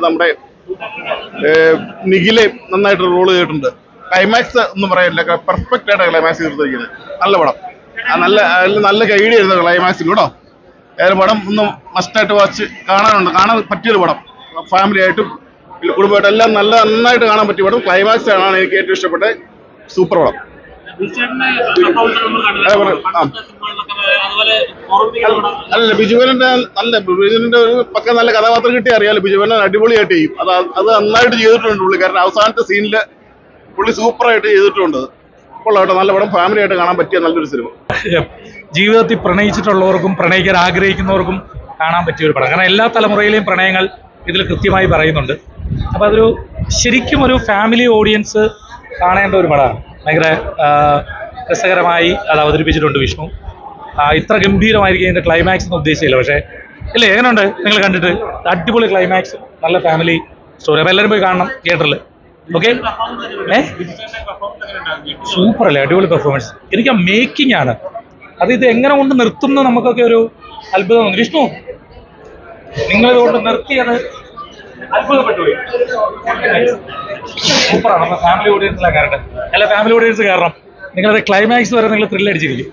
അതിനകത്ത് നമ്മുടെ നിഖില് നന്നായിട്ട് റോള് ചെയ്തിട്ടുണ്ട്. ക്ലൈമാക്സ് ഒന്നും പറയാനില്ല, പെർഫെക്റ്റ് ആയിട്ട് ക്ലൈമാക്സ് ചെയ്തിരിക്കുന്നത്. നല്ല പടം, നല്ല ഗൈഡ് ചെയ്യുന്ന ക്ലൈമാക്സിൽ കേട്ടോ. ഏതൊരു പടം ഒന്ന് മസ്റ്റായിട്ട് വാച്ച് കാണാൻ പറ്റിയൊരു പടം. ഫാമിലി ആയിട്ടും കുടുംബമായിട്ടും എല്ലാം നന്നായിട്ട് കാണാൻ പറ്റിയ പടം. ക്ലൈമാക്സ് ആണ് എനിക്ക് ഏറ്റവും ഇഷ്ടപ്പെട്ട സൂപ്പർ പടം. അല്ല, ബിജുവേനന്റെ ഒരു പക്ക നല്ല കഥാപാത്രം കിട്ടി അറിയാലോ. ബിജുവേനൻ അടിപൊളിയായിട്ട് ചെയ്യും. അത് നന്നായിട്ട് ചെയ്തിട്ടുണ്ട് പുള്ളി. കാരണം അവസാനത്തെ സീനില് പുള്ളി സൂപ്പറായിട്ട് ചെയ്തിട്ടുണ്ട്. കൊള്ളാട്ടോ, നല്ല പടം. ഫാമിലി ആയിട്ട് കാണാൻ പറ്റിയ നല്ലൊരു സിനിമ. ജീവിതത്തിൽ പ്രണയിച്ചിട്ടുള്ളവർക്കും പ്രണയിക്കാൻ ആഗ്രഹിക്കുന്നവർക്കും കാണാൻ പറ്റിയ ഒരു പടം. കാരണം എല്ലാ തലമുറയിലെയും പ്രണയങ്ങൾ ഇതിൽ കൃത്യമായി പറയുന്നുണ്ട്. അപ്പോൾ അതൊരു ശരിക്കും ഒരു ഫാമിലി ഓഡിയൻസ് കാണേണ്ട ഒരു പടമാണ്. ഭയങ്കര രസകരമായി അത് അവതരിപ്പിച്ചിട്ടുണ്ട് വിഷ്ണു. ഇത്ര ഗംഭീരമായിരിക്കും ഇതിൻ്റെ ക്ലൈമാക്സ് എന്ന് ഉദ്ദേശിച്ചില്ല. പക്ഷേ ഇല്ലേ, എങ്ങനെയുണ്ട് നിങ്ങൾ കണ്ടിട്ട്? അടിപൊളി ക്ലൈമാക്സ്, നല്ല ഫാമിലി സ്റ്റോറി. അപ്പോൾ എല്ലാവരും പോയി കാണണം തിയേറ്ററിൽ. ഓക്കെ, സൂപ്പർ അല്ലേ, അടിപൊളി പെർഫോമൻസ്. എനിക്ക് ആ മേക്കിംഗ് ആണ് ഇത് എങ്ങനെ കൊണ്ട് നിർത്തുന്ന നമുക്കൊക്കെ ഒരു അത്ഭുതം തോന്നി. വിഷ്ണു, നിങ്ങളിതുകൊണ്ട് നിർത്തിയത് അത്ഭുതപ്പെട്ടു. സൂപ്പറാണ്. നമ്മൾ ഫാമിലി ഓഡിയൻസിലാണ് കയറട്ടെ. എല്ലാ ഫാമിലി ഓഡിയൻസ് കയറണം. നിങ്ങളത് ക്ലൈമാക്സ് വരെ നിങ്ങൾ ത്രില്ലടിച്ചിരിക്കും.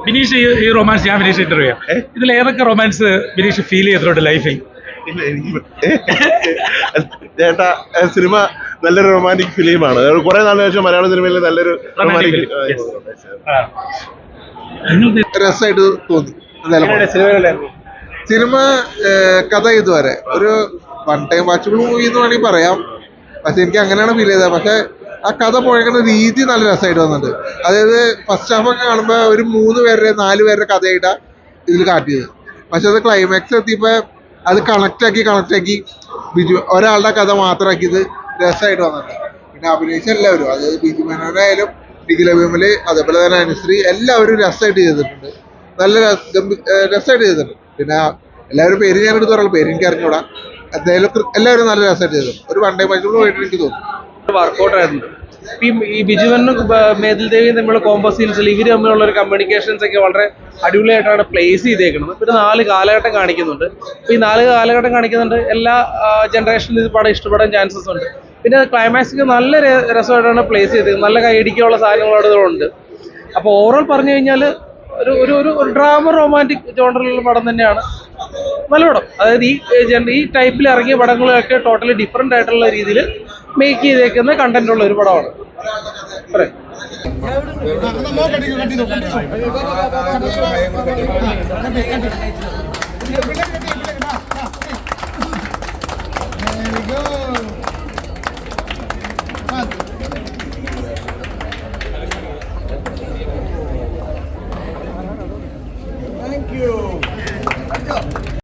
ബിനീഷ്, ഈ റൊമാൻസ് ഞാൻ ബിനീഷ് ഇന്റർവ്യൂ ചെയ്യാം. ഇതിൽ ഏതൊക്കെ റൊമാൻസ് ബിനീഷ് ഫീൽ ചെയ്തിട്ടുണ്ട് ലൈഫിൽ? ചേട്ടാ, സിനിമ നല്ലൊരു റൊമാൻറ്റിക് ഫിലിമാണ്. കുറെ നാളിന് ശേഷം മലയാള സിനിമയിൽ നല്ലൊരു റൊമാൻറ്റിക് രസമായിട്ട് തോന്നി. സിനിമ കഥ ഇതുവരെ ഒരു വൺ ടൈം വാച്ചബിൾ മൂവി എന്ന് വേണമെങ്കിൽ പറയാം. പക്ഷെ എനിക്ക് അങ്ങനെയാണ് ഫീൽ ചെയ്തത്. പക്ഷെ ആ കഥ പോയേക്കുന്ന രീതി നല്ല രസമായിട്ട് വന്നിട്ടുണ്ട്. അതായത് ഫസ്റ്റ് ഹാഫ് ഒക്കെ കാണുമ്പോൾ ഒരു 3 പേരുടെ 4 പേരുടെ കഥയായിട്ടാണ് ഇതിൽ കാട്ടിയത്. പക്ഷെ അത് ക്ലൈമാക്സ് എത്തിയപ്പോൾ അത് കണക്റ്റാക്കി ഒരാളുടെ കഥ മാത്രമാക്കിയത് രസമായിട്ട് വന്നിട്ടുണ്ട്. പിന്നെ അഭിനയിച്ച എല്ലാവരും, അതായത് ബിജു മേനോനായാലും നിഖിൽ വിമല്, അതേപോലെ തന്നെ അനുശ്രീ, എല്ലാവരും രസമായിട്ട് ചെയ്തിട്ടുണ്ട്. നല്ല രസമായിട്ട് ചെയ്തിട്ടുണ്ട്. പിന്നെ എല്ലാവരും പേര് ഞാൻ എടുത്ത് പറയാം, പേര് എനിക്ക് അറിഞ്ഞൂടാ. എന്തായാലും എല്ലാവരും നല്ല രസമായിട്ട് ചെയ്തിട്ടുണ്ട്. ഒരു വൺ ടൈം മാച്ചിൽ പോയിട്ട് എനിക്ക് തോന്നുന്നു വർക്കൗട്ടായിരുന്നു. ഈ ബിജുവനും മേതിൽ ദേവിയും തമ്മിലുള്ള കോംബോ സീൻസിൽ ഇവർ തമ്മിലുള്ള ഒരു കമ്മ്യൂണിക്കേഷൻസ് ഒക്കെ വളരെ അടിപൊളിയായിട്ടാണ് പ്ലേസ് ചെയ്തേക്കുന്നത്. പിന്നെ 4 കാലഘട്ടം കാണിക്കുന്നുണ്ട്. ഈ 4 കാലഘട്ടം കാണിക്കുന്നുണ്ട്. എല്ലാ ജനറേഷനിലും ഇത് പടം ഇഷ്ടപ്പെടാൻ ചാൻസസ് ഉണ്ട്. പിന്നെ ക്ലൈമാക്സിക്ക് നല്ല രസമായിട്ടാണ് പ്ലേസ് ചെയ്തേക്കുന്നത്. നല്ല കൈയടിക്കാനുള്ള സാധനങ്ങളുണ്ട്. അപ്പോൾ ഓവറോൾ പറഞ്ഞു കഴിഞ്ഞാൽ ഒരു ഡ്രാമ റൊമാൻറ്റിക് ജോണറിലുള്ള പടം തന്നെയാണ്. നല്ല പടം. അതായത് ഈ ടൈപ്പിൽ ഇറങ്ങിയ പടങ്ങളൊക്കെ ടോട്ടലി ഡിഫറെൻ്റ് ആയിട്ടുള്ള രീതിയിൽ മേക്ക് ചെയ്തേക്കുന്ന കണ്ടന്റ് ഉള്ള ഒരു പടമാണ്. Thank you.